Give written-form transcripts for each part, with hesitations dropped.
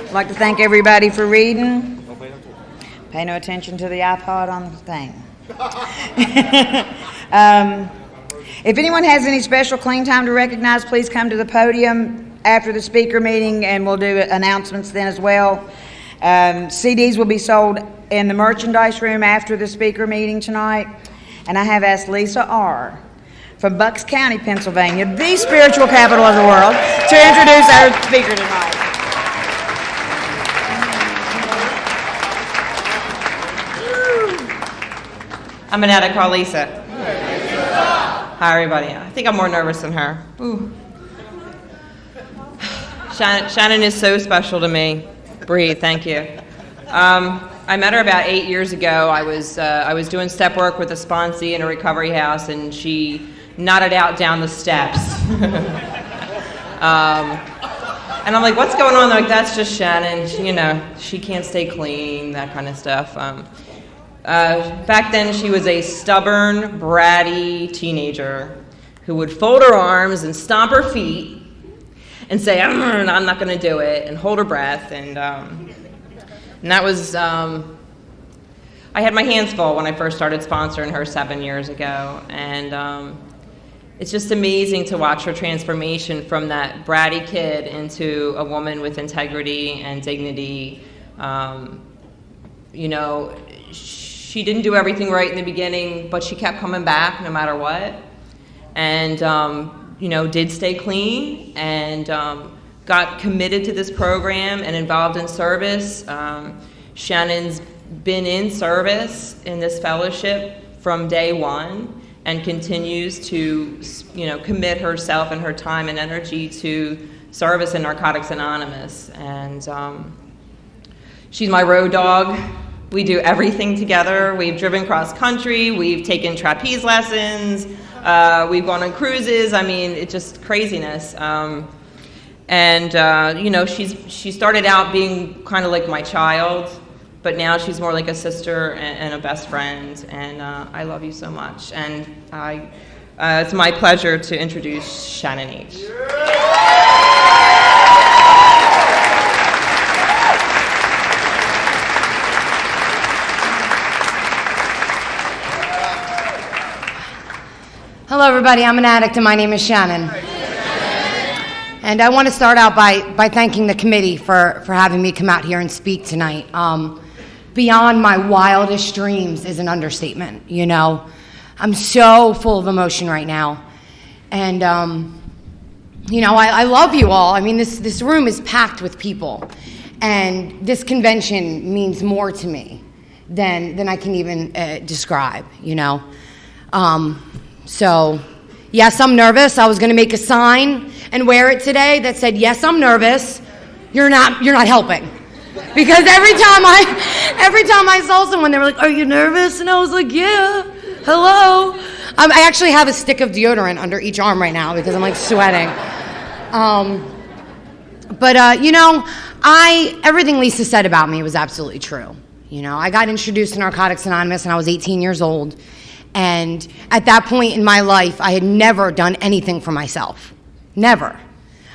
I'd like to thank everybody for reading. Pay no attention to the iPod on the thing. If anyone has any special clean time to recognize, please come to the podium after the speaker meeting, and we'll do announcements then as well. CDs will be sold in the merchandise room after the speaker meeting tonight. And I have asked Lisa R. from Bucks County, Pennsylvania, the spiritual capital of the world, to introduce our speaker tonight. I'm an addict called Lisa. Hi, everybody. I think I'm more nervous than her. Ooh. Shannon is so special to me. Breathe, thank you. I met her about 8 years ago. I was doing step work with a sponsee in a recovery house, and she nodded out down the steps. And I'm like, what's going on? They're like, that's just Shannon. She can't stay clean, that kind of stuff. Back then, she was a stubborn, bratty teenager who would fold her arms and stomp her feet and say, I'm not going to do it, and hold her breath. And that was, I had my hands full when I first started sponsoring her 7 years ago. And it's just amazing to watch her transformation from that bratty kid into a woman with integrity and dignity. She didn't do everything right in the beginning, but she kept coming back no matter what. And, did stay clean and got committed to this program and involved in service. Shannon's been in service in this fellowship from day one and continues to, commit herself and her time and energy to service in Narcotics Anonymous. And she's my road dog. We do everything together. We've driven cross country. We've taken trapeze lessons. We've gone on cruises. I mean, it's just craziness. She started out being kind of like my child, but now she's more like a sister and a best friend. And I love you so much. And it's my pleasure to introduce Shannon H. Hello, everybody. I'm an addict, and my name is Shannon. And I want to start out by thanking the committee for having me come out here and speak tonight. Beyond my wildest dreams is an understatement, I'm so full of emotion right now. And, I love you all. I mean, this room is packed with people. And this convention means more to me than I can even describe, So, yes, I'm nervous. I was going to make a sign and wear it today that said, yes, I'm nervous. You're not helping. Because every time I saw someone, they were like, are you nervous? And I was like, yeah, hello. I actually have a stick of deodorant under each arm right now because I'm like sweating. Everything Lisa said about me was absolutely true. I got introduced to Narcotics Anonymous when I was 18 years old. And at that point in my life, I had never done anything for myself. Never.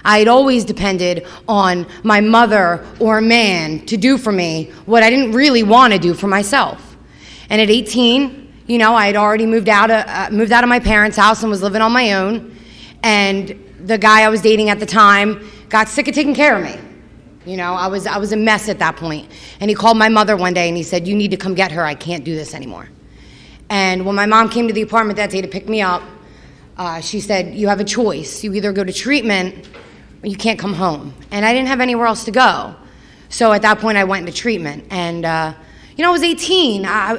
I had always depended on my mother or a man to do for me what I didn't really want to do for myself. And at 18, I had already moved out of my parents' house and was living on my own. And the guy I was dating at the time got sick of taking care of me. I was a mess at that point. And he called my mother one day and he said, you need to come get her. I can't do this anymore. And when my mom came to the apartment that day to pick me up, she said, you have a choice. You either go to treatment or you can't come home. And I didn't have anywhere else to go. So at that point, I went into treatment. And, I was 18. My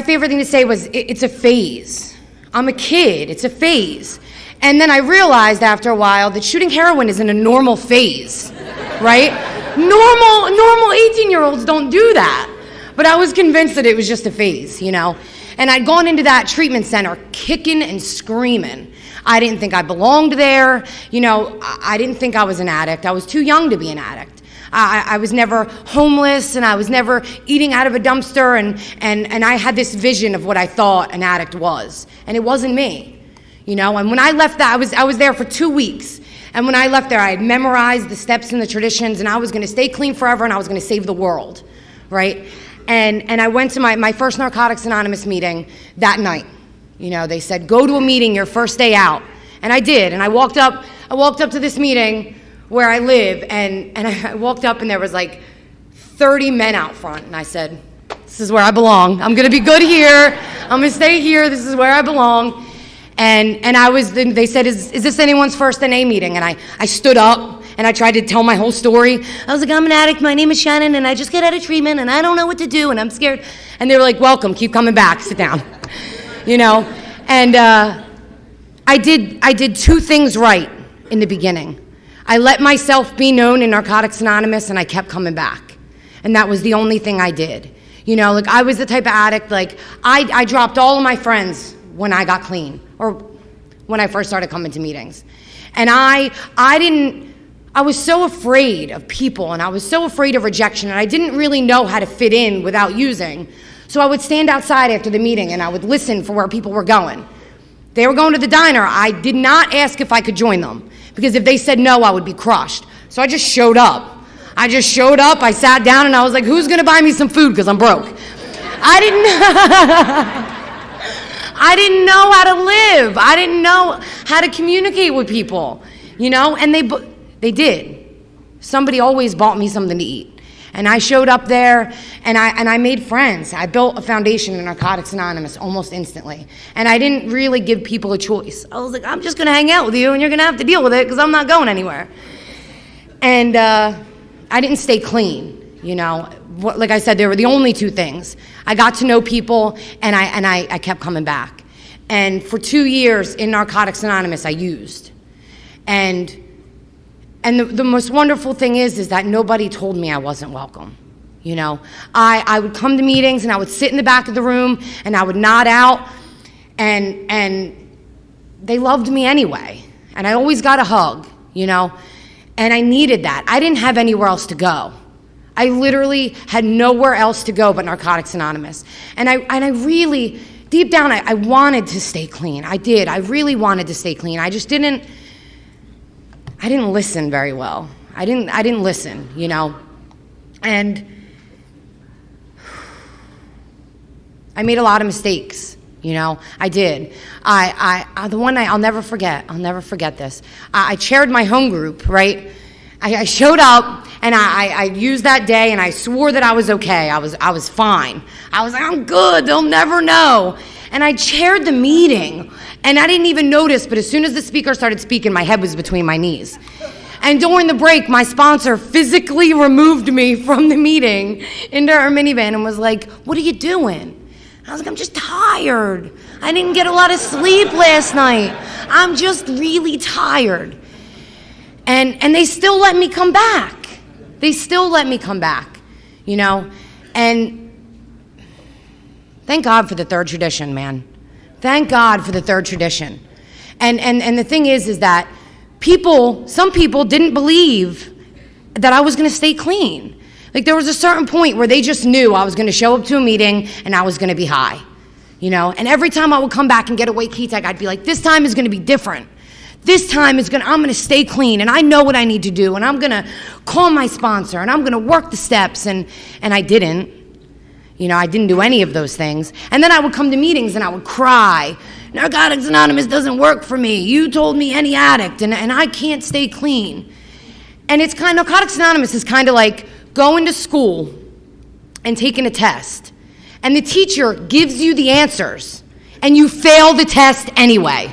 favorite thing to say was, it's a phase. I'm a kid. It's a phase. And then I realized after a while that shooting heroin isn't a normal phase, right? Normal 18-year-olds don't do that. But I was convinced that it was just a phase, And I'd gone into that treatment center kicking and screaming. I didn't think I belonged there. I didn't think I was an addict. I was too young to be an addict. I was never homeless, and I was never eating out of a dumpster, and I had this vision of what I thought an addict was. And it wasn't me. And when I left that, I was there for 2 weeks. And when I left there, I had memorized the steps and the traditions, and I was going to stay clean forever, and I was going to save the world, right? And I went to my first Narcotics Anonymous meeting that night. You know, they said, go to a meeting your first day out. And I did, and I walked up to this meeting where I live, and I walked up, and there was like 30 men out front, and I said, this is where I belong. I'm going to be good here. I'm going to stay here. This is where I belong. And they said, is this anyone's first NA meeting? And I stood up, and I tried to tell my whole story. I was like, I'm an addict. My name is Shannon, and I just get out of treatment, and I don't know what to do, and I'm scared. And they were like, welcome. Keep coming back. Sit down. You know? And I did two things right in the beginning. I let myself be known in Narcotics Anonymous, and I kept coming back. And that was the only thing I did. You know, like, I was the type of addict, like, I dropped all of my friends when I got clean, or when I first started coming to meetings. And I was so afraid of people, and I was so afraid of rejection, and I didn't really know how to fit in without using. So I would stand outside after the meeting, and I would listen for where people were going. They were going to the diner. I did not ask if I could join them, because if they said no, I would be crushed. So I just showed up. I sat down, and I was like, who's going to buy me some food, because I'm broke? I didn't know how to live. I didn't know how to communicate with people, you know, and they did. Somebody always bought me something to eat. And I showed up there, and I made friends. I built a foundation in Narcotics Anonymous almost instantly. And I didn't really give people a choice. I was like, I'm just going to hang out with you, and you're going to have to deal with it, because I'm not going anywhere. And I didn't stay clean, you know. Like I said, there were the only two things. I got to know people, and I kept coming back. And for 2 years in Narcotics Anonymous, I used. And the most wonderful thing is that nobody told me I wasn't welcome. You know, I would come to meetings, and I would sit in the back of the room, and I would nod out, and they loved me anyway. And I always got a hug, you know. And I needed that. I didn't have anywhere else to go. I literally had nowhere else to go but Narcotics Anonymous. And I really, deep down, I wanted to stay clean. I did. I really wanted to stay clean. I just didn't listen very well. I didn't listen, you know. And I made a lot of mistakes, you know. I did. The one night I'll never forget this. I chaired my home group, right? I showed up, and I used that day, and I swore that I was okay. I was fine. I was like, I'm good. They'll never know. And I chaired the meeting, and I didn't even notice, but as soon as the speaker started speaking, my head was between my knees. And during the break, my sponsor physically removed me from the meeting into her minivan and was like, what are you doing? I was like, I'm just tired. I didn't get a lot of sleep last night. I'm just really tired. And they still let me come back. They still let me come back, you know. And thank God for the third tradition, man. Thank God for the third tradition. And the thing is that some people didn't believe that I was going to stay clean. Like, there was a certain point where they just knew I was going to show up to a meeting and I was going to be high, you know. And every time I would come back and get away K-Tech, I'd be like, this time is going to be different. This time I'm going to stay clean, and I know what I need to do, and I'm going to call my sponsor, and I'm going to work the steps, and I didn't. You know, I didn't do any of those things. And then I would come to meetings, and I would cry. Narcotics Anonymous doesn't work for me. You told me any addict, and I can't stay clean. And Narcotics Anonymous is kind of like going to school and taking a test, and the teacher gives you the answers, and you fail the test anyway,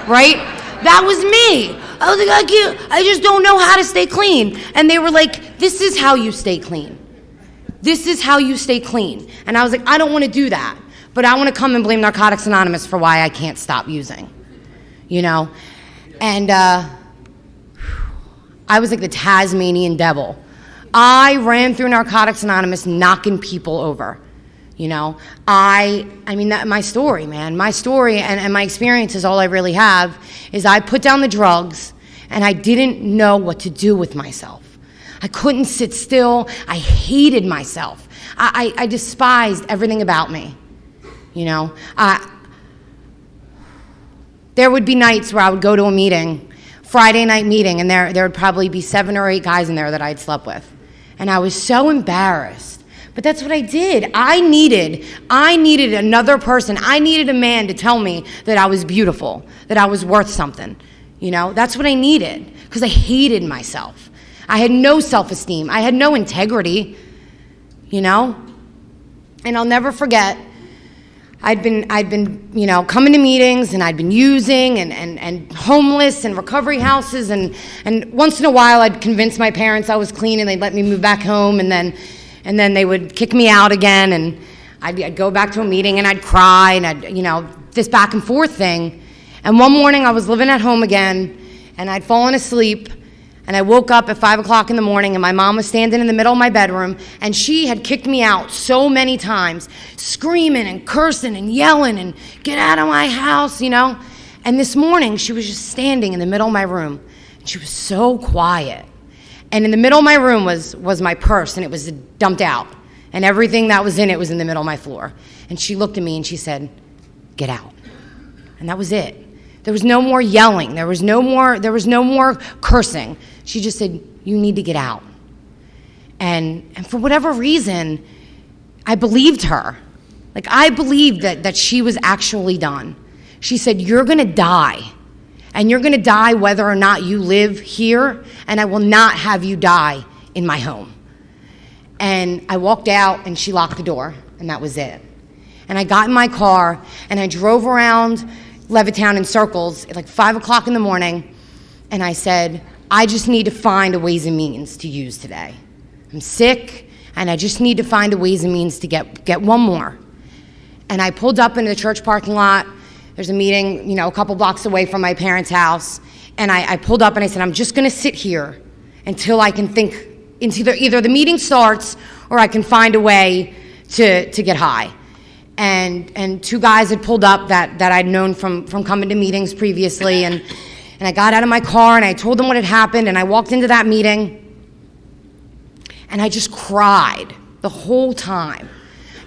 right? That was me. I was like, I just don't know how to stay clean. And they were like, this is how you stay clean. This is how you stay clean. And I was like, I don't want to do that. But I want to come and blame Narcotics Anonymous for why I can't stop using. You know? And I was like the Tasmanian devil. I ran through Narcotics Anonymous knocking people over. You know, my story, man, my story and my experience is all I really have is I put down the drugs and I didn't know what to do with myself. I couldn't sit still. I hated myself. I despised everything about me. You know, there would be nights where I would go to a meeting Friday night meeting, and there would probably be 7 or 8 guys in there that I'd slept with. And I was so embarrassed. But that's what I did. I needed another person. I needed a man to tell me that I was beautiful, that I was worth something. You know, that's what I needed, because I hated myself. I had no self-esteem. I had no integrity, you know? And I'll never forget, I'd been, you know, coming to meetings, and I'd been using and homeless and recovery houses, and once in a while I'd convince my parents I was clean and they'd let me move back home, and then they would kick me out again, and I'd go back to a meeting and I'd cry, and I'd, you know, this back and forth thing. And one morning I was living at home again, and I'd fallen asleep, and I woke up at 5 o'clock in the morning, and my mom was standing in the middle of my bedroom, and she had kicked me out so many times, screaming and cursing and yelling and get out of my house, you know. And this morning she was just standing in the middle of my room, and she was so quiet. And in the middle of my room was my purse, and it was dumped out, and everything that was in it was in the middle of my floor. And she looked at me and she said, "Get out." And that was it. There was no more yelling. There was no more cursing. She just said, "You need to get out." And for whatever reason, I believed her. Like, I believed that she was actually done. She said, "You're going to die. And you're going to die whether or not you live here, and I will not have you die in my home." And I walked out, and she locked the door, and that was it. And I got in my car, and I drove around Levittown in circles at like 5 o'clock in the morning, and I said, "I just need to find a ways and means to use today. I'm sick, and I just need to find a ways and means to get one more." And I pulled up into the church parking lot. There's a meeting, you know, a couple blocks away from my parents' house, and I pulled up and I said, "I'm just going to sit here until I can think, until either the meeting starts or I can find a way to get high." And 2 guys had pulled up that I'd known from coming to meetings previously, and I got out of my car and I told them what had happened, and I walked into that meeting and I just cried the whole time.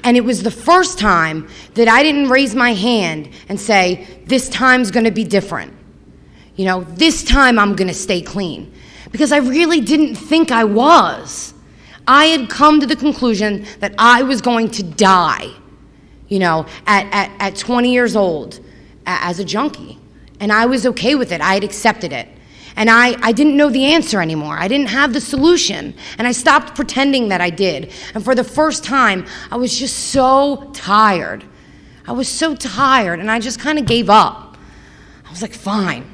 And it was the first time that I didn't raise my hand and say, "This time's going to be different. You know, this time I'm going to stay clean." Because I really didn't think I was. I had come to the conclusion that I was going to die, you know, at 20 years old as a junkie. And I was okay with it. I had accepted it. And I didn't know the answer anymore. I didn't have the solution. And I stopped pretending that I did. And for the first time, I was just so tired. I was so tired, and I just kind of gave up. I was like, fine.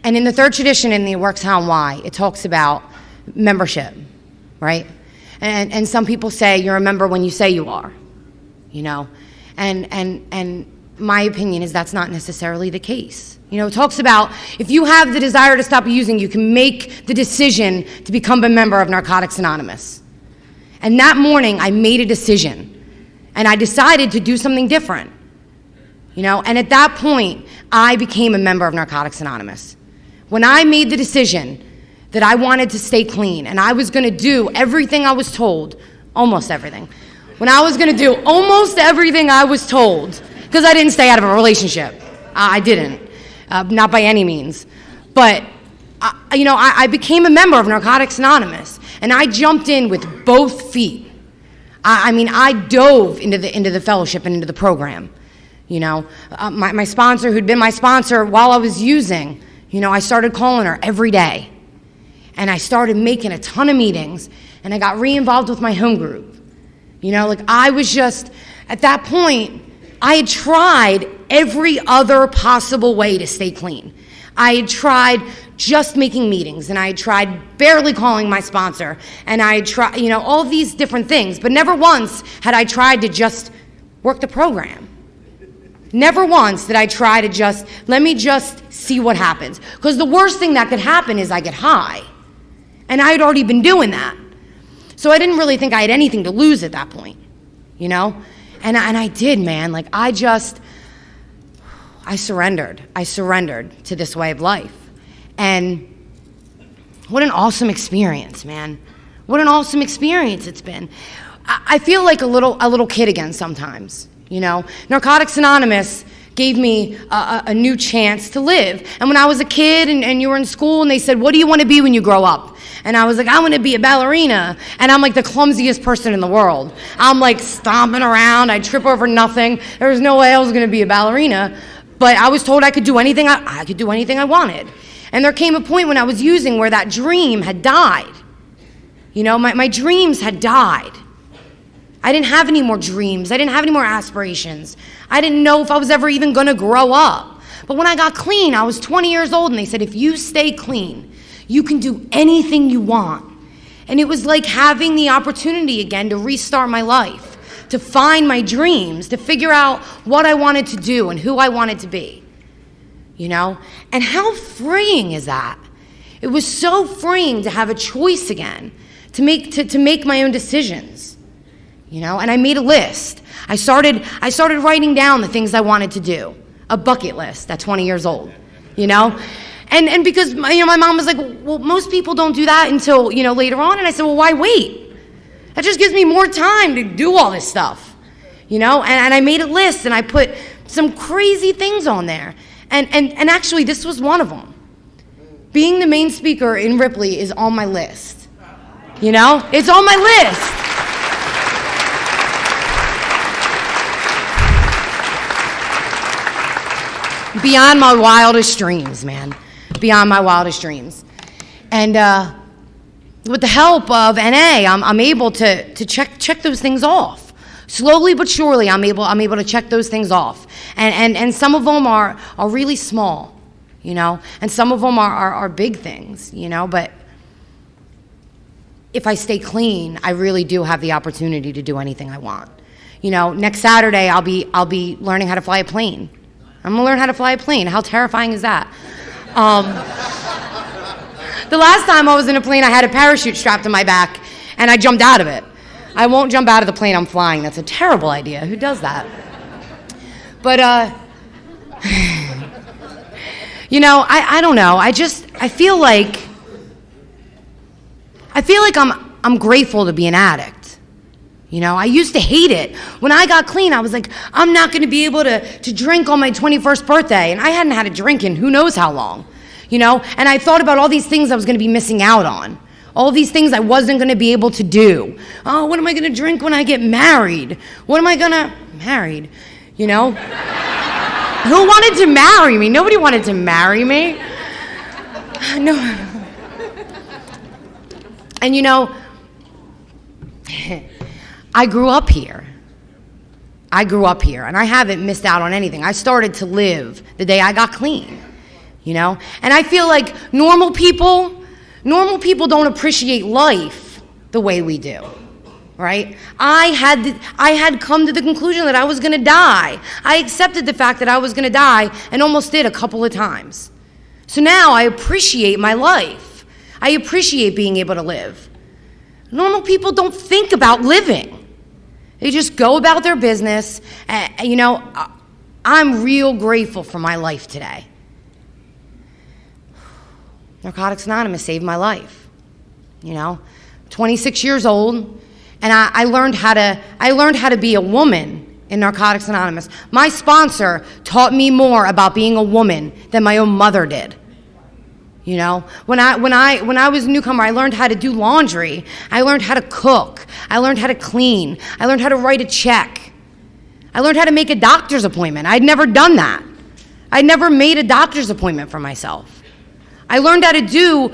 And in the third tradition in the Works How and Why, it talks about membership, right? And some people say you're a member when you say you are, you know? And my opinion is that's not necessarily the case. You know, it talks about if you have the desire to stop using, you can make the decision to become a member of Narcotics Anonymous. And that morning, I made a decision. And I decided to do something different. You know, and at that point, I became a member of Narcotics Anonymous. When I made the decision that I wanted to stay clean and I was going to do everything I was told, almost everything. When I was going to do almost everything I was told, because I didn't stay out of a relationship. I didn't. Not by any means. But, you know, I became a member of Narcotics Anonymous, and I jumped in with both feet. I mean, I dove into the fellowship and into the program. You know, my sponsor, who'd been my sponsor while I was using, you know, I started calling her every day. And I started making a ton of meetings, and I got re-involved with my home group. You know, like I was just, at that point, I had tried every other possible way to stay clean. I had tried just making meetings, and I had tried barely calling my sponsor, and I had tried, you know, all these different things, but never once had I tried to just work the program. Never once did I try to let me just see what happens. Because the worst thing that could happen is I get high. And I had already been doing that. So I didn't really think I had anything to lose at that point, you know? And I did, man. Like, I surrendered. I surrendered to this way of life. And what an awesome experience, man. What an awesome experience it's been. I feel like a little kid again sometimes, you know? Narcotics Anonymous gave me a new chance to live. And when I was a kid and you were in school and they said, what do you want to be when you grow up? And I was like, I want to be a ballerina. And I'm like the clumsiest person in the world. I'm like stomping around. I trip over nothing. There was no way I was going to be a ballerina. But I was told I could do anything. I could do anything I wanted. And there came a point when I was using where that dream had died. You know, my dreams had died. I didn't have any more dreams. I didn't have any more aspirations. I didn't know if I was ever even going to grow up. But when I got clean, I was 20 years old, and they said, if you stay clean, you can do anything you want. And it was like having the opportunity again to restart my life, to find my dreams, to figure out what I wanted to do and who I wanted to be. You know? And how freeing is that? It was so freeing to have a choice again, to make my own decisions. You know? And I made a list. I started writing down the things I wanted to do. A bucket list at 20 years old. You know? And because my mom was like, well, most people don't do that until, later on. And I said, well, why wait? That just gives me more time to do all this stuff. And I made a list and I put some crazy things on there. And actually, this was one of them. Being the main speaker in Ripley is on my list. It's on my list. Beyond my wildest dreams, man. Beyond my wildest dreams. And with the help of NA, I'm able to check those things off. Slowly but surely, I'm able to check those things off. And some of them are really small, and some of them are big things, but if I stay clean, I really do have the opportunity to do anything I want. Next Saturday, I'll be learning how to fly a plane. I'm gonna learn how to fly a plane. How terrifying is that? The last time I was in a plane, I had a parachute strapped to my back, and I jumped out of it. I won't jump out of the plane I'm flying. That's a terrible idea. Who does that? But, I don't know. I feel like I'm grateful to be an addict. I used to hate it. When I got clean, I was like, I'm not going to be able to drink on my 21st birthday. And I hadn't had a drink in who knows how long, And I thought about all these things I was going to be missing out on. All these things I wasn't going to be able to do. Oh, what am I going to drink when I get married? What am I going to... Married, Who wanted to marry me? Nobody wanted to marry me. No. And I grew up here, and I haven't missed out on anything. I started to live the day I got clean, And I feel like normal people don't appreciate life the way we do, right? I had come to the conclusion that I was going to die. I accepted the fact that I was going to die and almost did a couple of times. So now I appreciate my life. I appreciate being able to live. Normal people don't think about living. They just go about their business. I'm real grateful for my life today. Narcotics Anonymous saved my life. 26 years old, and I learned how to be a woman in Narcotics Anonymous. My sponsor taught me more about being a woman than my own mother did. When I was a newcomer, I learned how to do laundry. I learned how to cook. I learned how to clean. I learned how to write a check. I learned how to make a doctor's appointment. I'd never done that. I'd never made a doctor's appointment for myself. I learned how to do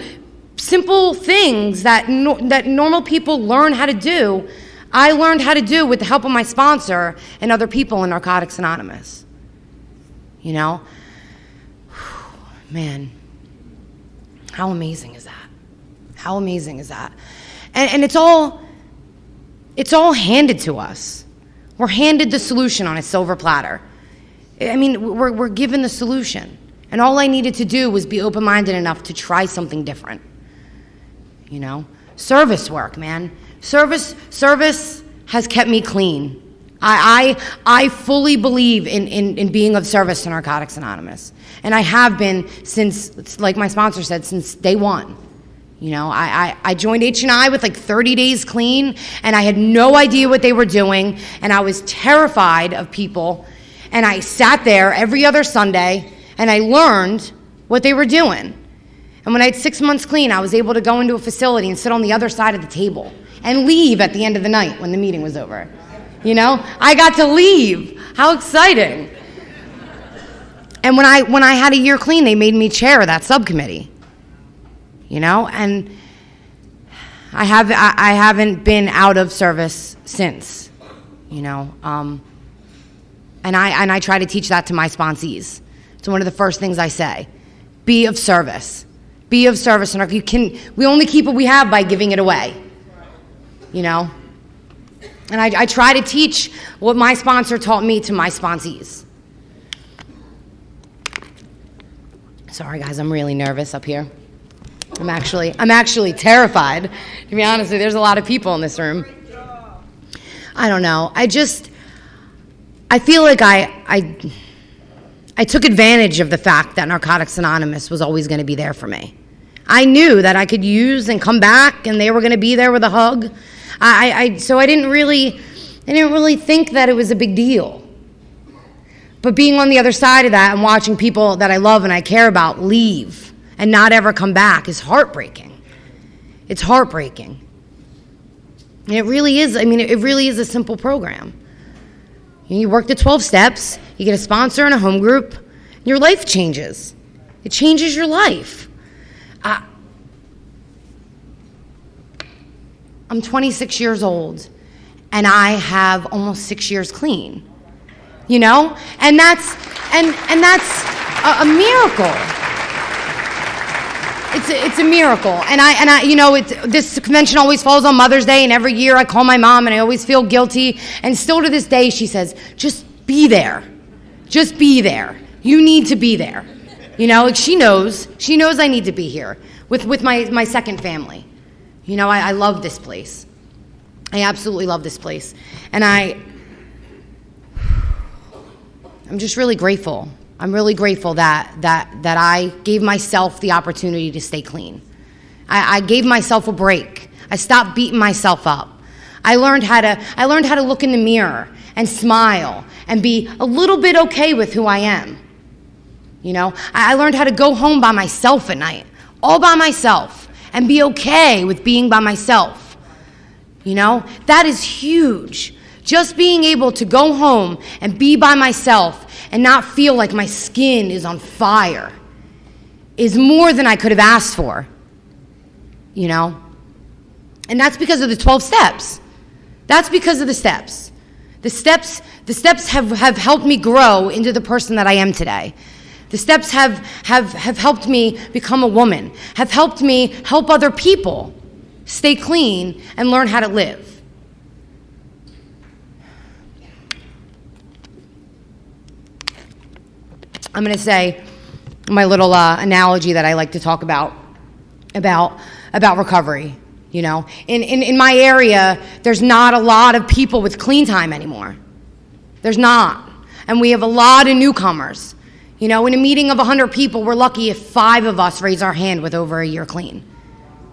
simple things that normal people learn how to do. I learned how to do with the help of my sponsor and other people in Narcotics Anonymous. Man. How amazing is that? How amazing is that? And it's all handed to us. We're handed the solution on a silver platter. I mean, we're given the solution. And all I needed to do was be open-minded enough to try something different. Service work, man. Service has kept me clean. I fully believe in being of service to Narcotics Anonymous. And I have been since, like my sponsor said, since day one. I joined H&I with like 30 days clean, and I had no idea what they were doing, and I was terrified of people. And I sat there every other Sunday, and I learned what they were doing. And when I had 6 months clean, I was able to go into a facility and sit on the other side of the table and leave at the end of the night when the meeting was over. You know, I got to leave. How exciting. And when I had a year clean, they made me chair of that subcommittee. You know, and I haven't been out of service since, you know. And I try to teach that to my sponsees. It's one of the first things I say. Be of service. Be of service. And if you can, we only keep what we have by giving it away. You know? And I try to teach what my sponsor taught me to my sponsees. Sorry guys, I'm really nervous up here. I'm actually terrified. To be honest with you, there's a lot of people in this room. I don't know. I feel like I took advantage of the fact that Narcotics Anonymous was always going to be there for me. I knew that I could use and come back, and they were going to be there with a hug. So I didn't really think that it was a big deal. But being on the other side of that and watching people that I love and I care about leave and not ever come back is heartbreaking. It's heartbreaking. And it really is. I mean, it really is a simple program. You work the 12 steps, you get a sponsor and a home group, and your life changes. It changes your life. I'm 26 years old, and I have almost 6 years clean. You know? And that's a miracle. It's a miracle. And I you know, this convention always falls on Mother's Day, and every year I call my mom and I always feel guilty. And still to this day she says, just be there. Just be there. You need to be there. You know, like she knows I need to be here with my second family. You know, I love this place. I absolutely love this place. And I'm just really grateful. I'm really grateful that I gave myself the opportunity to stay clean. I gave myself a break. I stopped beating myself up. I learned how to look in the mirror and smile and be a little bit okay with who I am. You know, I learned how to go home by myself at night, all by myself, and be okay with being by myself. You know, that is huge. Just being able to go home and be by myself and not feel like my skin is on fire is more than I could have asked for, you know? And that's because of the 12 steps. That's because of the steps. The steps have helped me grow into the person that I am today. The steps have helped me become a woman, have helped me help other people stay clean and learn how to live. I'm going to say my little analogy that I like to talk about recovery. You know, in my area, there's not a lot of people with clean time anymore. There's not. And we have a lot of newcomers. You know, in a meeting of 100 people, we're lucky if 5 of us raise our hand with over a year clean.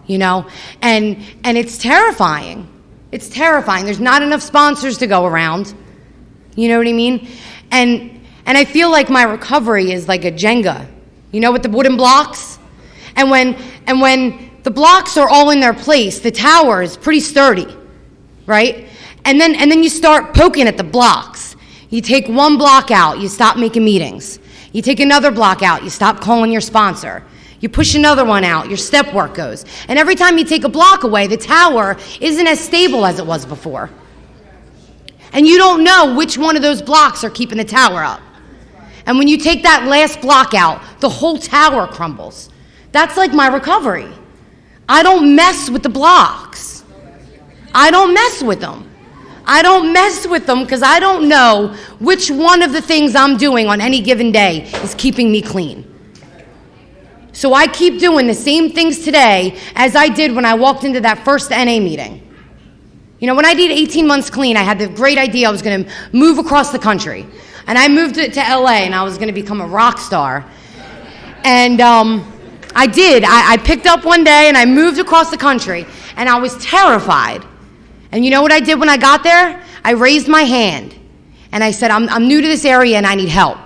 You know, and it's terrifying. It's terrifying. There's not enough sponsors to go around. You know what I mean? And I feel like my recovery is like a Jenga, you know, with the wooden blocks. And when the blocks are all in their place, the tower is pretty sturdy, right? And then you start poking at the blocks. You take one block out, you stop making meetings. You take another block out, you stop calling your sponsor. You push another one out, your step work goes. And every time you take a block away, the tower isn't as stable as it was before. And you don't know which one of those blocks are keeping the tower up. And when you take that last block out, the whole tower crumbles. That's like my recovery. I don't mess with the blocks. I don't mess with them. I don't mess with them because I don't know which one of the things I'm doing on any given day is keeping me clean. So I keep doing the same things today as I did when I walked into that first NA meeting. You know, when I did 18 months clean, I had the great idea I was going to move across the country. And I moved to LA, and I was going to become a rock star. And I did. I picked up one day, and I moved across the country, and I was terrified. And you know what I did when I got there? I raised my hand, And I said, I'm new to this area and I need help.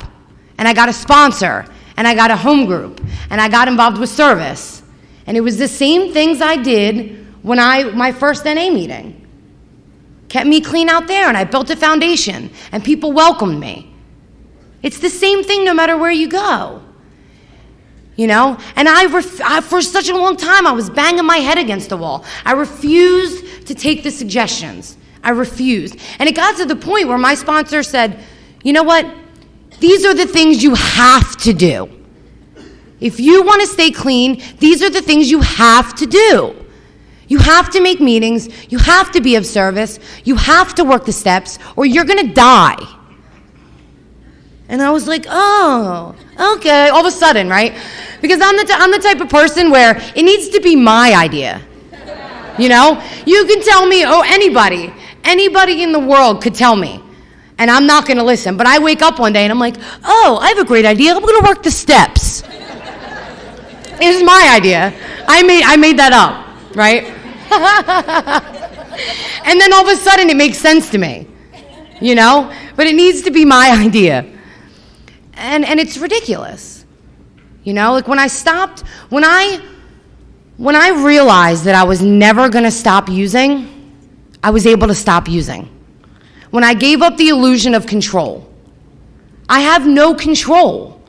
And I got a sponsor, and I got a home group, and I got involved with service. And it was the same things I did when my first NA meeting. Kept me clean out there, and I built a foundation, and people welcomed me. It's the same thing no matter where you go. You know? And for such a long time, I was banging my head against the wall. I refused to take the suggestions. I refused. And it got to the point where my sponsor said, you know what? These are the things you have to do. If you want to stay clean, these are the things you have to do. You have to make meetings. You have to be of service. You have to work the steps, or you're going to die. And I was like, oh, okay. All of a sudden, right? Because I'm the type of person where it needs to be my idea. You know? You can tell me, anybody in the world could tell me, and I'm not going to listen. But I wake up one day and I'm like, oh, I have a great idea. I'm going to work the steps. It was my idea. I made that up, right? And then all of a sudden it makes sense to me, you know? But it needs to be my idea. And it's ridiculous. You know, like when I realized that I was never going to stop using, I was able to stop using. When I gave up the illusion of control, I have no control.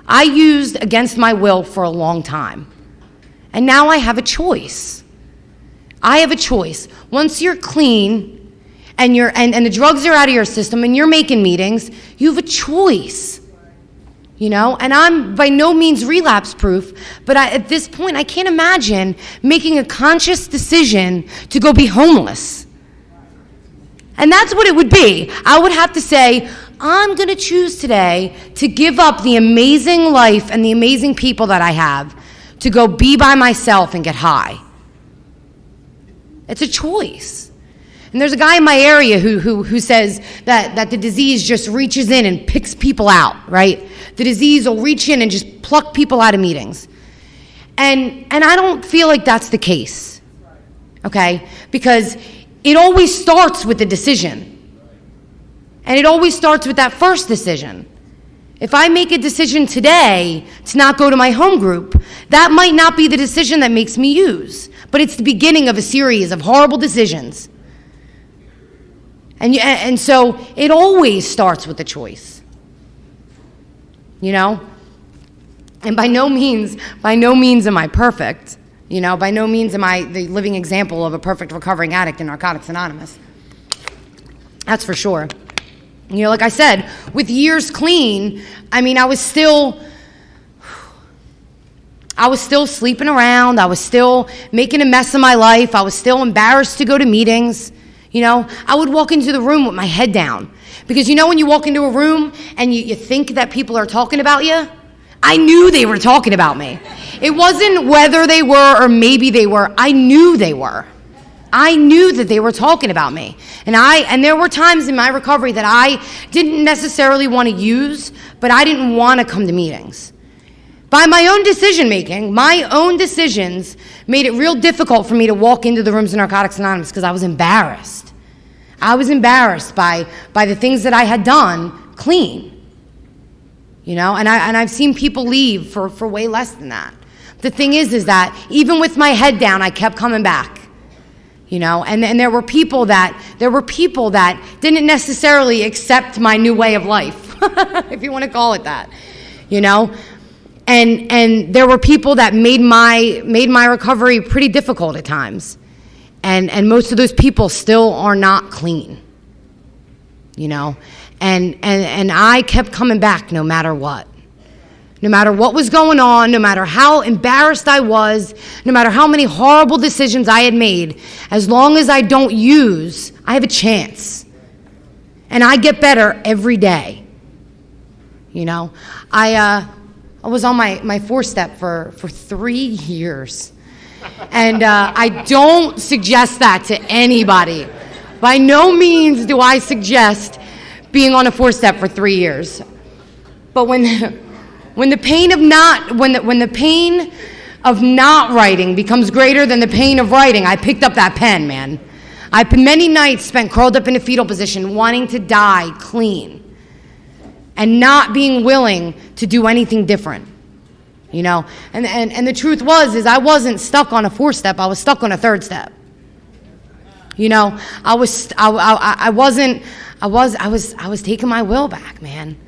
I used against my will for a long time. And now I have a choice. I have a choice. Once you're clean and the drugs are out of your system and you're making meetings, you have a choice. You know, and I'm by no means relapse proof, but at this point I can't imagine making a conscious decision to go be homeless. And that's what it would be. I would have to say, I'm going to choose today to give up the amazing life and the amazing people that I have to go be by myself and get high. It's a choice. And there's a guy in my area who says that the disease just reaches in and picks people out, right? The disease will reach in and just pluck people out of meetings. And I don't feel like that's the case, okay? Because it always starts with the decision. And it always starts with that first decision. If I make a decision today to not go to my home group, that might not be the decision that makes me use, but it's the beginning of a series of horrible decisions. And so it always starts with a choice. You know? And by no means am I perfect. You know, by no means am I the living example of a perfect recovering addict in Narcotics Anonymous. That's for sure. You know, like I said, with years clean, I mean, I was still sleeping around. I was still making a mess of my life. I was still embarrassed to go to meetings. You know, I would walk into the room with my head down. Because you know when you walk into a room and you think that people are talking about you? I knew they were talking about me. It wasn't whether they were or maybe they were. I knew they were. I knew that they were talking about me. And there were times in my recovery that I didn't necessarily want to use, but I didn't want to come to meetings. By my own decision making, my own decisions made it real difficult for me to walk into the rooms of Narcotics Anonymous because I was embarrassed. I was embarrassed by the things that I had done clean. You know, and I've seen people leave for way less than that. The thing is that even with my head down, I kept coming back. You know, and there were people that didn't necessarily accept my new way of life, if you want to call it that. You know, and there were people that made my recovery pretty difficult at times, and most of those people still are not clean. You know, and I kept coming back no matter what. No matter what was going on, no matter how embarrassed I was, no matter how many horrible decisions I had made, as long as I don't use, I have a chance. And I get better every day. You know, I was on my 4-step for 3 years. And I don't suggest that to anybody. By no means do I suggest being on a 4-step for 3 years. But when the pain of not writing becomes greater than the pain of writing, I picked up that pen, man. I've many nights spent curled up in a fetal position, wanting to die clean and not being willing to do anything different. You know, and the truth is I wasn't stuck on a 4-step, I was stuck on a 3rd step. You know, I was taking my will back, man.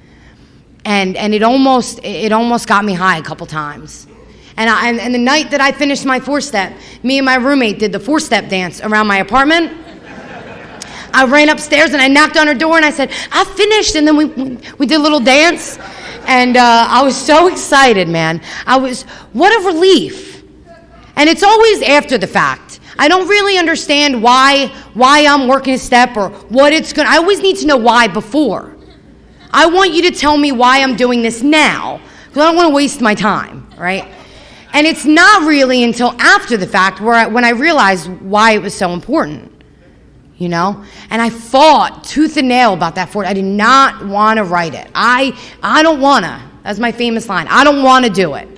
And it almost got me high a couple times. And the night that I finished my 4-step, me and my roommate did the 4-step dance around my apartment. I ran upstairs and I knocked on her door and I said, I finished. And then we did a little dance. And I was so excited, man. What a relief. And it's always after the fact. I don't really understand why I'm working a step or what I always need to know why before. I want you to tell me why I'm doing this now, because I don't want to waste my time, right? And it's not really until after the fact when I realized why it was so important, you know? And I fought tooth and nail about that I did not want to write it. I don't want to. That's my famous line. I don't want to do it,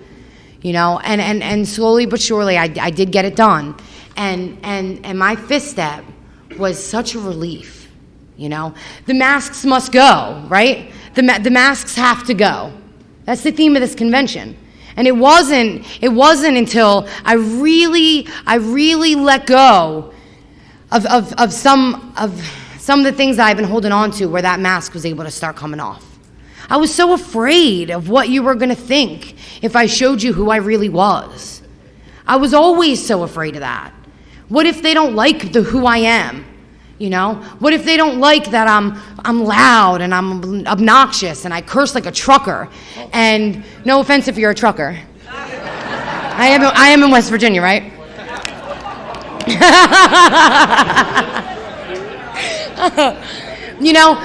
you know? And slowly but surely I did get it done. And my 5th step was such a relief, you know? The masks must go, right? The masks have to go. That's the theme of this convention. And it wasn't until I really let go of some of the things that I've been holding on to where that mask was able to start coming off. I was so afraid of what you were going to think if I showed you who I really was. I was always so afraid of that. What if they don't like who I am? You know? What if they don't like that I'm loud and I'm obnoxious and I curse like a trucker? And no offense if you're a trucker. I am in West Virginia, right? You know,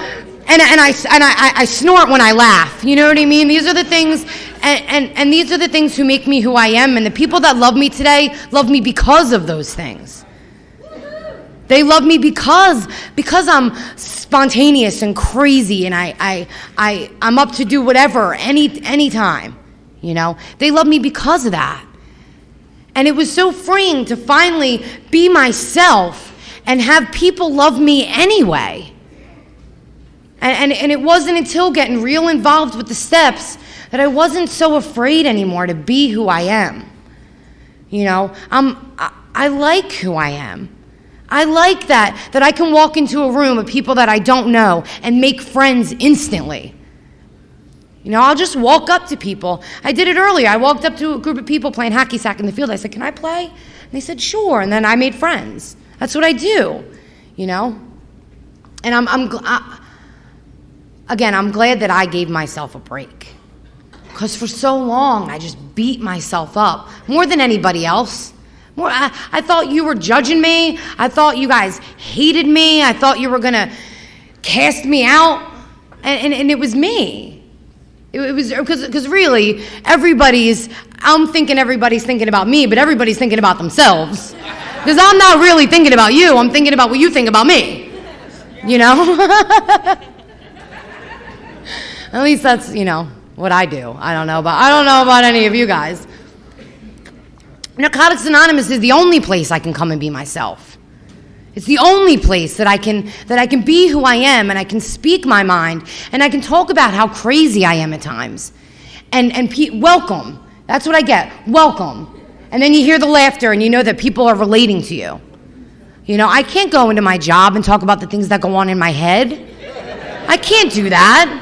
and I snort when I laugh. You know what I mean? These are the things, and these are the things who make me who I am. And the people that love me today love me because of those things. They love me because I'm spontaneous and crazy, and I'm up to do whatever anytime. You know, they love me because of that. And it was so freeing to finally be myself and have people love me anyway. And it wasn't until getting real involved with the steps that I wasn't so afraid anymore to be who I am. You know, I like who I am. I like that I can walk into a room of people that I don't know and make friends instantly. You know, I'll just walk up to people. I did it earlier. I walked up to a group of people playing hacky sack in the field. I said, "Can I play?" And they said, "Sure." And then I made friends. That's what I do, you know. And I'm glad that I gave myself a break, because for so long I just beat myself up more than anybody else. I thought you were judging me. I thought you guys hated me. I thought you were gonna cast me out, and it was me. It was because really I'm thinking everybody's thinking about me, but everybody's thinking about themselves. Because I'm not really thinking about you. I'm thinking about what you think about me. You know? At least that's, you know, what I do. I don't know about any of you guys. Narcotics Anonymous is the only place I can come and be myself. It's the only place that I can be who I am, and I can speak my mind, and I can talk about how crazy I am at times. And welcome. That's what I get. Welcome. And then you hear the laughter, and you know that people are relating to you. You know, I can't go into my job and talk about the things that go on in my head. I can't do that.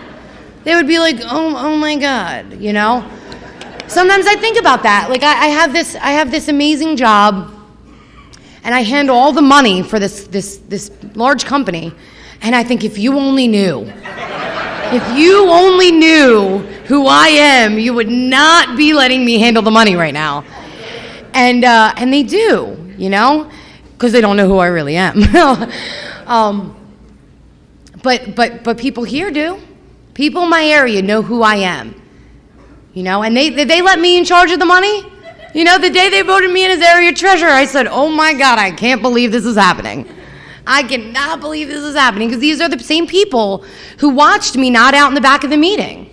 They would be like, oh my God, you know? Sometimes I think about that. Like I have this amazing job, and I handle all the money for this large company, and I think, if you only knew who I am, you would not be letting me handle the money right now. And they do, you know, because they don't know who I really am. But people here do. People in my area know who I am, you know, and they let me in charge of the money. You know, the day they voted me in as area treasurer, I said, oh my God, I can't believe this is happening. I cannot believe this is happening, because these are the same people who watched me nod out in the back of the meeting.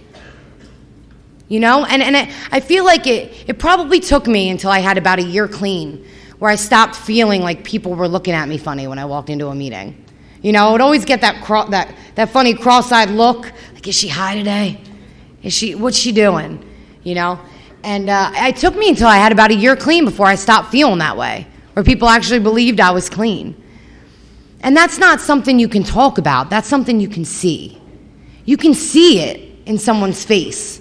You know, and I feel like it probably took me until I had about a year clean, where I stopped feeling like people were looking at me funny when I walked into a meeting. You know, I would always get that funny cross-eyed look, like, is she high today? What's she doing? You know? And it took me until I had about a year clean before I stopped feeling that way, where people actually believed I was clean. And that's not something you can talk about. That's something you can see. You can see it in someone's face.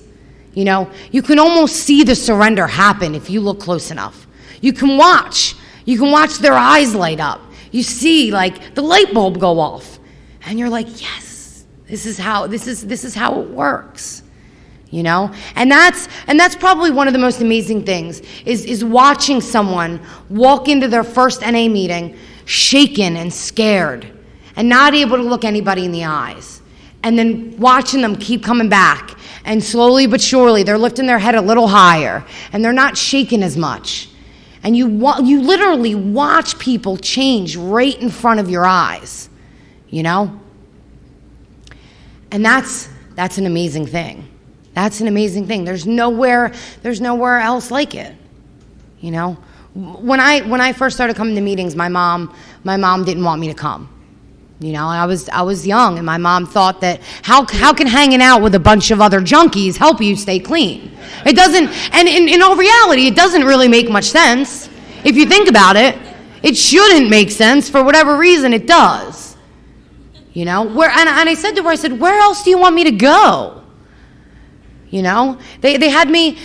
You know, you can almost see the surrender happen if you look close enough. You can watch their eyes light up. You see, like, the light bulb go off, and you're like, yes, this is how it works. You know, and that's probably one of the most amazing things is watching someone walk into their first NA meeting shaken and scared and not able to look anybody in the eyes, and then watching them keep coming back, and slowly but surely they're lifting their head a little higher and they're not shaking as much, and you literally watch people change right in front of your eyes, you know, and that's an amazing thing. That's an amazing thing. There's nowhere else like it. You know, when I first started coming to meetings, my mom didn't want me to come. You know, I was young, and my mom thought that how can hanging out with a bunch of other junkies help you stay clean? It doesn't, and in all reality, it doesn't really make much sense. If you think about it, it shouldn't make sense. For whatever reason, it does. You know, and I said to her, where else do you want me to go? You know, they had me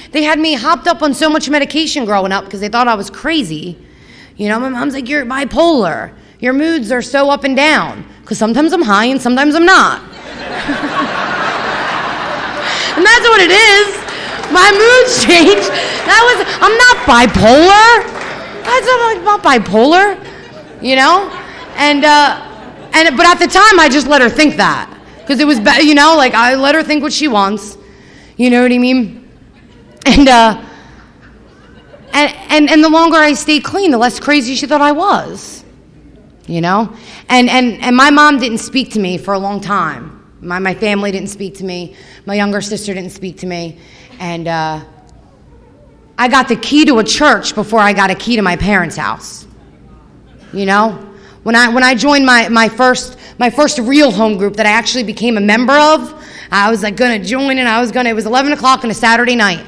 hopped up on so much medication growing up because they thought I was crazy. You know, my mom's like, you're bipolar. Your moods are so up and down. Because sometimes I'm high and sometimes I'm not. And that's what it is. My moods change. I'm not bipolar. I'm not bipolar. You know? But at the time, I just let her think that. Because it was, you know, like, I let her think what she wants. You know what I mean? And the longer I stayed clean, the less crazy she thought I was. You know? And my mom didn't speak to me for a long time. My family didn't speak to me. My younger sister didn't speak to me. And I got the key to a church before I got a key to my parents' house. You know? When I joined my first real home group that I actually became a member of, I was like gonna join, and it was 11 o'clock on a Saturday night.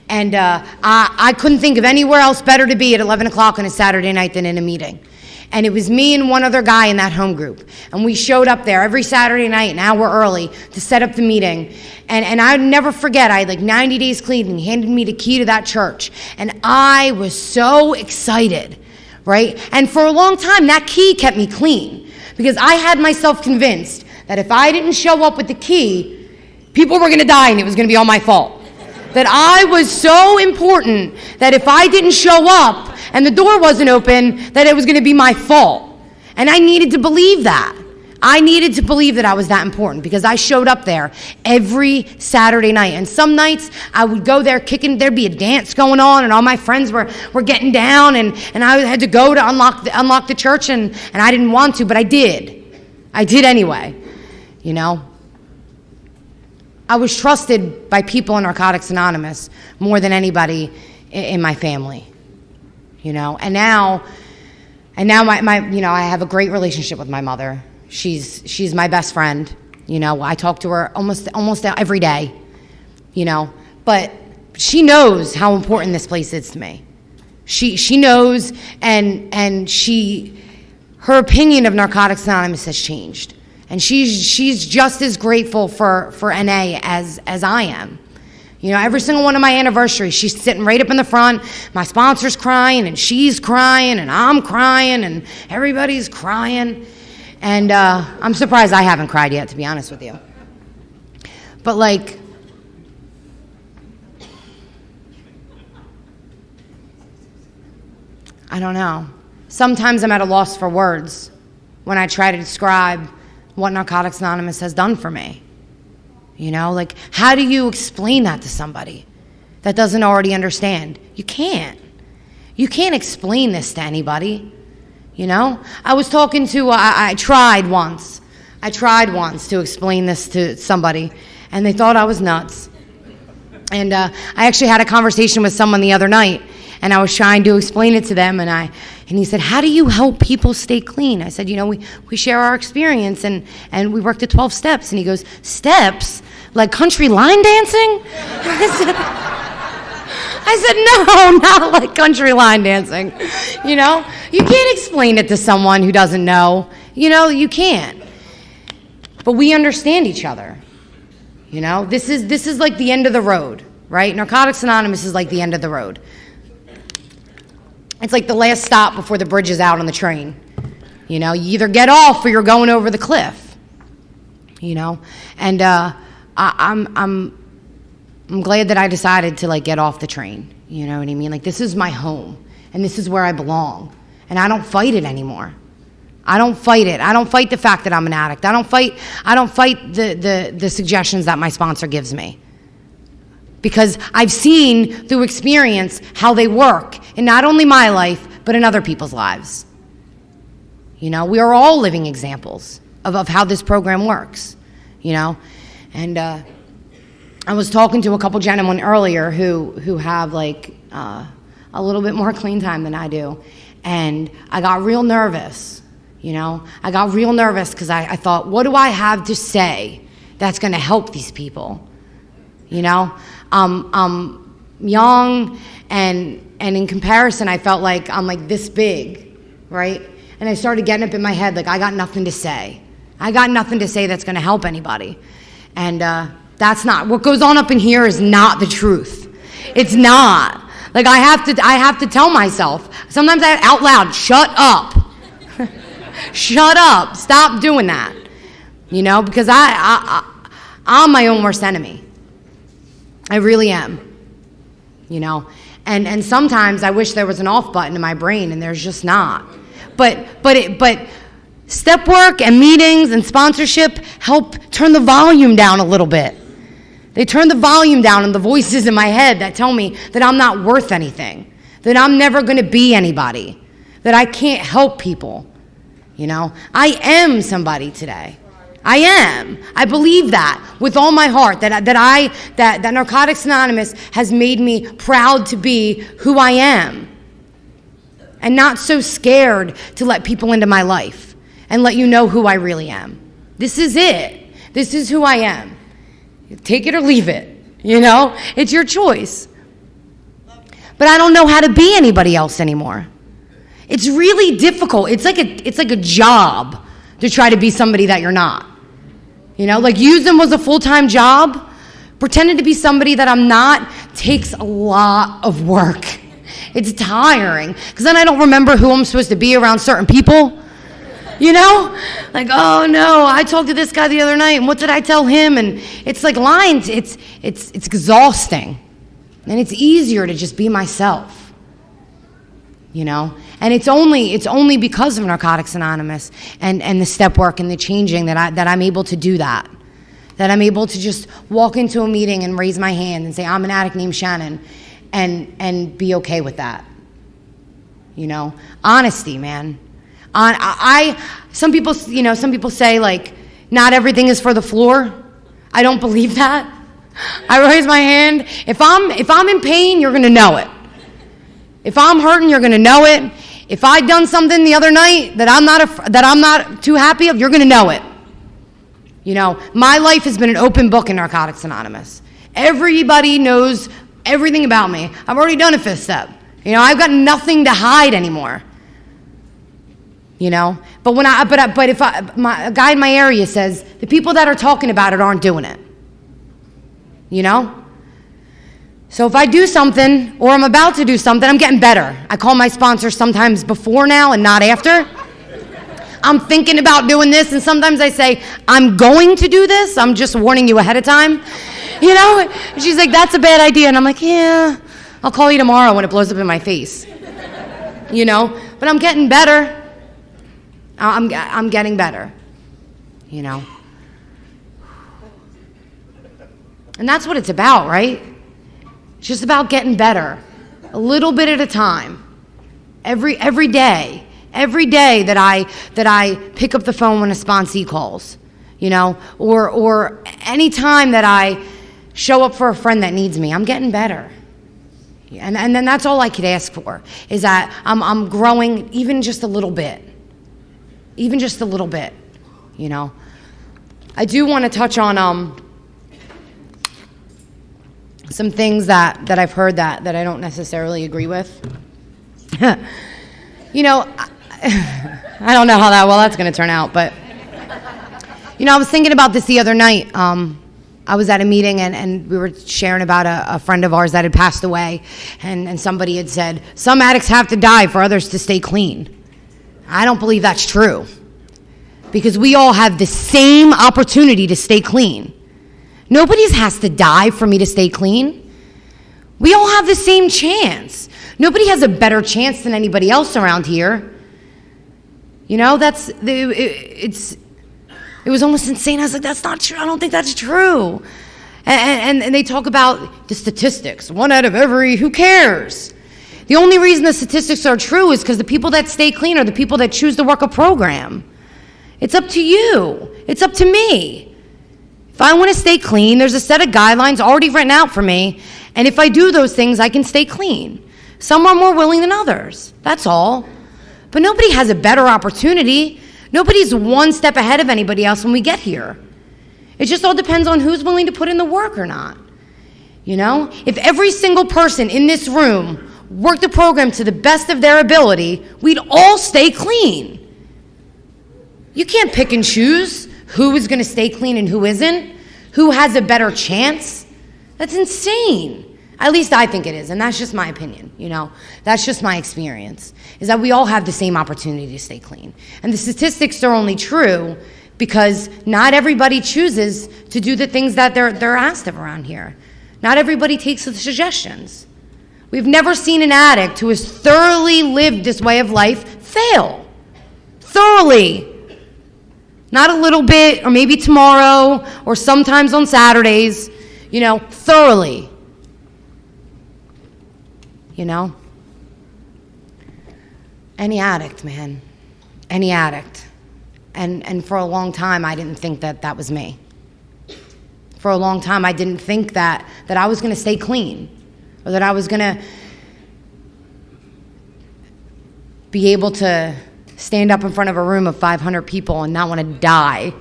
And I couldn't think of anywhere else better to be at 11 o'clock on a Saturday night than in a meeting. And it was me and one other guy in that home group. And we showed up there every Saturday night, an hour early, to set up the meeting. And I'd never forget, I had like 90 days clean, and he handed me the key to that church. And I was so excited, right? And for a long time, that key kept me clean. Because I had myself convinced that if I didn't show up with the key, people were going to die and it was going to be all my fault. That I was so important that if I didn't show up and the door wasn't open, that it was going to be my fault. And I needed to believe that. I needed to believe that I was that important because I showed up there every Saturday night. And some nights I would go there kicking, there'd be a dance going on and all my friends were getting down and I had to go to unlock the church and I didn't want to, but I did. I did anyway, you know. I was trusted by people in Narcotics Anonymous more than anybody in my family, you know. And now my you know, I have a great relationship with my mother. She's my best friend, you know. I talk to her almost every day, you know. But she knows how important this place is to me. She knows, and her opinion of Narcotics Anonymous has changed. And she's just as grateful for NA as I am. You know, every single one of my anniversaries, she's sitting right up in the front. My sponsor's crying, and she's crying, and I'm crying, and everybody's crying. And I'm surprised I haven't cried yet, to be honest with you. But, like, I don't know. Sometimes I'm at a loss for words when I try to describe what Narcotics Anonymous has done for me. You know, like, how do you explain that to somebody that doesn't already understand? You can't. You can't explain this to anybody, you know? I was talking to, I tried once to explain this to somebody, and they thought I was nuts. And I actually had a conversation with someone the other night, And I was trying to explain it to them, and he said, how do you help people stay clean? I said, we share our experience, and we worked the 12 steps. And he goes, steps? Like country line dancing? I said, no, not like country line dancing. You can't explain it to someone who doesn't know. You can't. But we understand each other. This is like the end of the road, right? Narcotics Anonymous is like the end of the road. It's like the last stop before the bridge is out on the train. You either get off or you're going over the cliff. And I'm glad that I decided to get off the train. You know what I mean? This is my home, and this is where I belong, and I don't fight it anymore. I don't fight it. I don't fight the fact that I'm an addict. I don't fight the suggestions that my sponsor gives me, because I've seen through experience how they work in not only my life but in other people's lives. We are all living examples of how this program works. And I was talking to a couple gentlemen earlier who have a little bit more clean time than I do, and I got real nervous. I got real nervous because I thought, what do I have to say that's going to help these people? I'm young, and in comparison, I felt like I'm this big, right? And I started getting up in my head I got nothing to say. I got nothing to say that's going to help anybody, and that's not what goes on up in here. Is not the truth. It's not. I have to tell myself sometimes out loud, shut up. Shut up. Stop doing that. Because I'm my own worst enemy. I really am. And sometimes I wish there was an off button in my brain, and there's just not. But step work and meetings and sponsorship help turn the volume down a little bit. They turn the volume down on the voices in my head that tell me that I'm not worth anything, that I'm never going to be anybody, that I can't help people. I am somebody today. I am. I believe that with all my heart, that Narcotics Anonymous has made me proud to be who I am, and not so scared to let people into my life and let you know who I really am. This is it. This is who I am. Take it or leave it. It's your choice. But I don't know how to be anybody else anymore. It's really difficult. It's like a job to try to be somebody that you're not. Use them was a full-time job. Pretending to be somebody that I'm not takes a lot of work. It's tiring, because then I don't remember who I'm supposed to be around certain people. Oh no, I talked to this guy the other night, and what did I tell him? And it's lines. It's exhausting, and it's easier to just be myself. And it's only because of Narcotics Anonymous and the step work and the changing that I'm able to do that. That I'm able to just walk into a meeting and raise my hand and say, I'm an addict named Shannon, and be okay with that. Honesty, man. Some people say not everything is for the floor. I don't believe that. I raise my hand. If I'm in pain, you're going to know it. If I'm hurting, you're going to know it. If I done something the other night that I'm not too happy of, you're going to know it. My life has been an open book in Narcotics Anonymous. Everybody knows everything about me. I've already done a fifth step. I've got nothing to hide anymore. But if a guy in my area says the people that are talking about it aren't doing it. So if I do something or I'm about to do something, I'm getting better. I call my sponsors sometimes before now and not after. I'm thinking about doing this, and sometimes I say, I'm going to do this. I'm just warning you ahead of time. She's like, that's a bad idea. And I'm like, yeah, I'll call you tomorrow when it blows up in my face. But I'm getting better. I'm getting better. And that's what it's about, right? It's just about getting better, a little bit at a time, every day that I pick up the phone when a sponsee calls, or any time that I show up for a friend that needs me. I'm getting better, And then that's all I could ask for, is that I'm growing even just a little bit. Even just a little bit, you know. I do want to touch on some things that I've heard that I don't necessarily agree with. You know, I don't know how that's going to turn out, but, you know, I was thinking about this the other night. I was at a meeting and we were sharing about a friend of ours that had passed away, and somebody had said, some addicts have to die for others to stay clean. I don't believe that's true, because we all have the same opportunity to stay clean. Nobody has to die for me to stay clean. We all have the same chance. Nobody has a better chance than anybody else around here. You know, it was almost insane. I was like, that's not true. I don't think that's true. And they talk about the statistics. 1 out of every, who cares? The only reason the statistics are true is because the people that stay clean are the people that choose to work a program. It's up to you. It's up to me. If I want to stay clean, there's a set of guidelines already written out for me. And if I do those things, I can stay clean. Some are more willing than others. That's all. But nobody has a better opportunity. Nobody's one step ahead of anybody else when we get here. It just all depends on who's willing to put in the work or not. You know? If every single person in this room worked the program to the best of their ability, we'd all stay clean. You can't pick and choose who is going to stay clean and who isn't, who has a better chance. That's insane. At least I think it is, and that's just my opinion, you know. That's just my experience, is that we all have the same opportunity to stay clean. And the statistics are only true because not everybody chooses to do the things that they're asked of around here. Not everybody takes the suggestions. We've never seen an addict who has thoroughly lived this way of life fail. Thoroughly. Not a little bit, or maybe tomorrow, or sometimes on Saturdays, you know, thoroughly. You know? Any addict, man. Any addict. And for a long time, I didn't think that was me. For a long time, I didn't think that I was going to stay clean, or that I was going to be able to stand up in front of a room of 500 people and not want to die.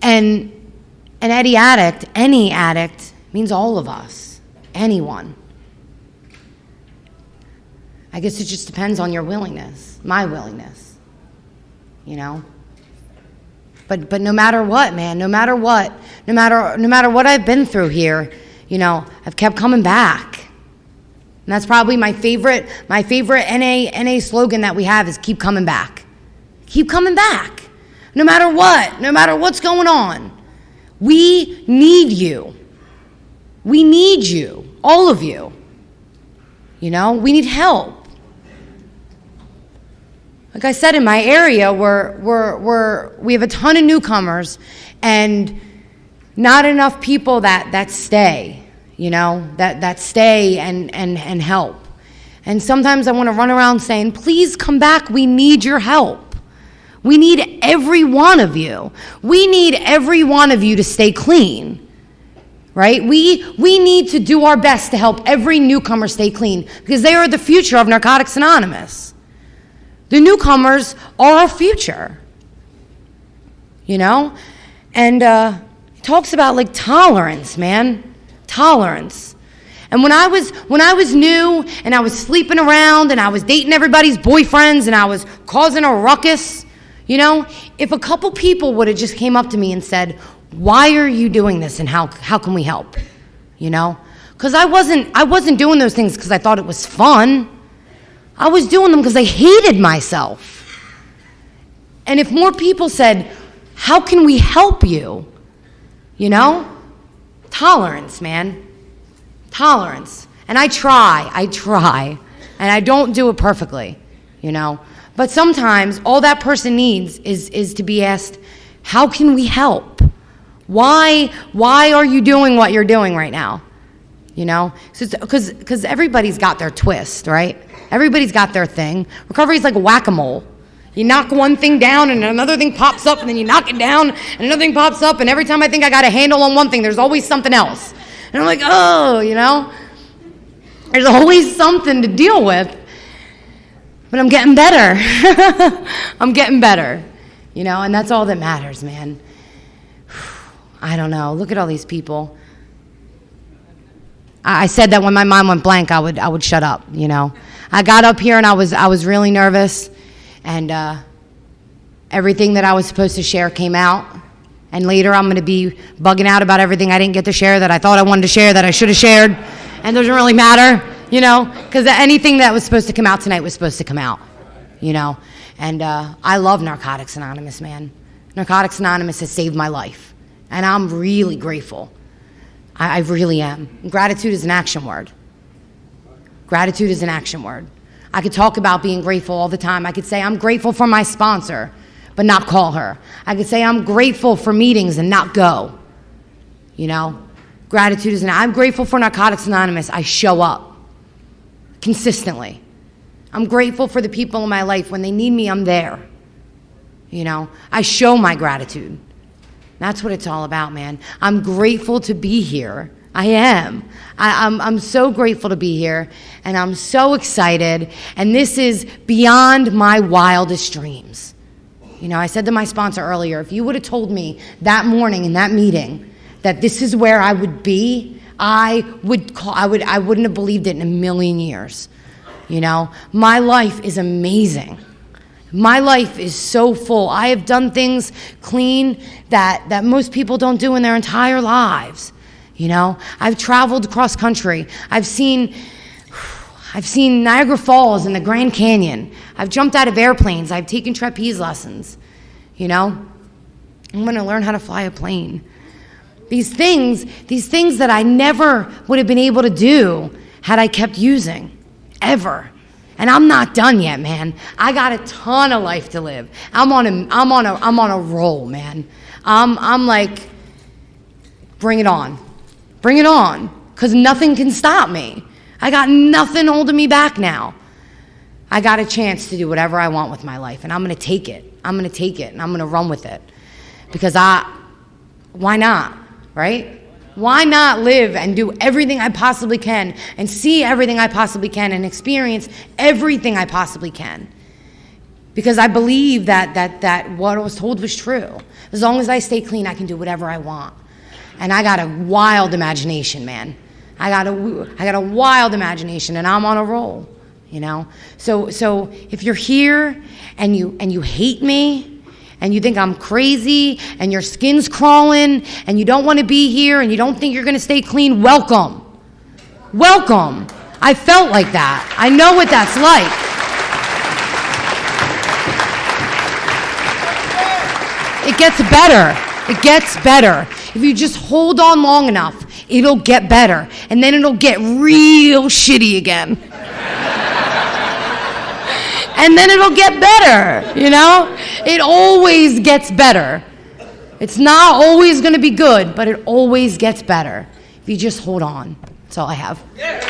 And any addict means all of us, anyone. I guess it just depends on your willingness, my willingness, you know. But no matter what, man, no matter what I've been through here, you know, I've kept coming back. And that's probably my favorite NA slogan that we have is keep coming back. Keep coming back. No matter what's going on. We need you. We need you, all of you. You know, we need help. Like I said, in my area, we have a ton of newcomers and not enough people that stay, you know, that stay and help. And sometimes I want to run around saying, please come back, we need your help. We need every one of you. We need every one of you to stay clean, right? We need to do our best to help every newcomer stay clean because they are the future of Narcotics Anonymous. The newcomers are our future, you know? And it talks about like tolerance, man, tolerance. And when I was new and I was sleeping around and I was dating everybody's boyfriends and I was causing a ruckus, you know, if a couple people would have just came up to me and said, why are you doing this and how can we help? You know? Because I wasn't doing those things because I thought it was fun. I was doing them because I hated myself. And if more people said, how can we help you? You know? Tolerance, man. Tolerance. And I try. And I don't do it perfectly, you know? But sometimes all that person needs is to be asked, how can we help? Why are you doing what you're doing right now? You know? Because everybody's got their twist, right? Everybody's got their thing. Recovery's like whack-a-mole. You knock one thing down and another thing pops up and then you knock it down and another thing pops up and every time I think I got a handle on one thing, there's always something else. And I'm like, oh, you know? There's always something to deal with. But I'm getting better. I'm getting better. You know, and that's all that matters, man. I don't know. Look at all these people. I said that when my mind went blank, I would shut up, you know. I got up here and I was really nervous, and everything that I was supposed to share came out. And later I'm going to be bugging out about everything I didn't get to share that I thought I wanted to share that I should have shared. And it doesn't really matter, you know, because anything that was supposed to come out tonight was supposed to come out, you know. And I love Narcotics Anonymous, man. Narcotics Anonymous has saved my life, and I'm really grateful. I really am. Gratitude is an action word. Gratitude is an action word. I could talk about being grateful all the time. I could say I'm grateful for my sponsor, but not call her. I could say I'm grateful for meetings and not go. You know, gratitude is I'm grateful for Narcotics Anonymous. I show up consistently. I'm grateful for the people in my life. When they need me, I'm there. You know, I show my gratitude. That's what it's all about, man. I'm grateful to be here. I am. I'm so grateful to be here, and I'm so excited, and this is beyond my wildest dreams. You know, I said to my sponsor earlier, if you would have told me that morning in that meeting that this is where I would be, I wouldn't have believed it in a million years. You know, my life is amazing. My life is so full. I have done things clean that most people don't do in their entire lives. You know, I've traveled cross country. I've seen Niagara Falls and the Grand Canyon. I've jumped out of airplanes. I've taken trapeze lessons. You know, I'm going to learn how to fly a plane. These things that I never would have been able to do had I kept using, ever. And I'm not done yet, man. I got a ton of life to live. I'm on a roll, man. I'm like, bring it on. Bring it on, because nothing can stop me. I got nothing holding me back now. I got a chance to do whatever I want with my life, and I'm going to take it. I'm going to take it, and I'm going to run with it. Because why not, right? Why not live and do everything I possibly can and see everything I possibly can and experience everything I possibly can? Because I believe that what I was told was true. As long as I stay clean, I can do whatever I want. And I got a wild imagination, man. I got a wild imagination, and I'm on a roll, you know. So if you're here and you hate me, and you think I'm crazy, and your skin's crawling, and you don't want to be here, and you don't think you're going to stay clean, welcome. Welcome. I felt like that. I know what that's like. It gets better. It gets better. If you just hold on long enough, it'll get better. And then it'll get real shitty again. And then it'll get better, you know? It always gets better. It's not always going to be good, but it always gets better if you just hold on. That's all I have. Yeah.